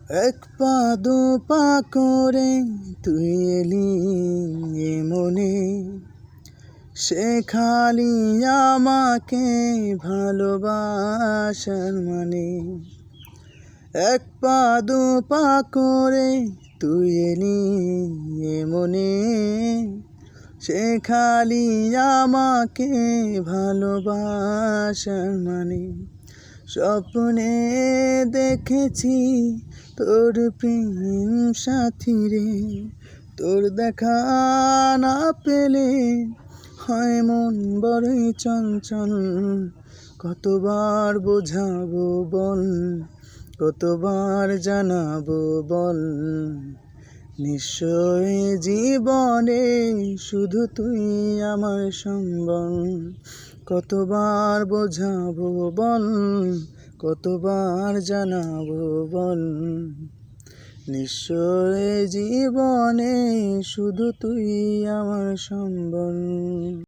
এক পা দু পা করে তুই এলি এ মনে, শেখালি আমাকে ভালোবাসার মানে। এক পা দু পা করে তুই এলি এ মনে, শেখালি আমাকে ভালোবাসার মানে। স্বপ্নে দেখেছি তোর প্রেম সাথী রে, তোর দেখা না পেলে হয় মন বড়ই চঞ্চল। কতবার বোঝাবো বল, কতবার জানাবো বল, নিশ্চয় জীবনে শুধু তুই আমার সম্বল। কতবার বোঝাবো বল, কতবার জানাবো বল, নিশ্চয় জীবনে শুধু তুই আমার সম্বল।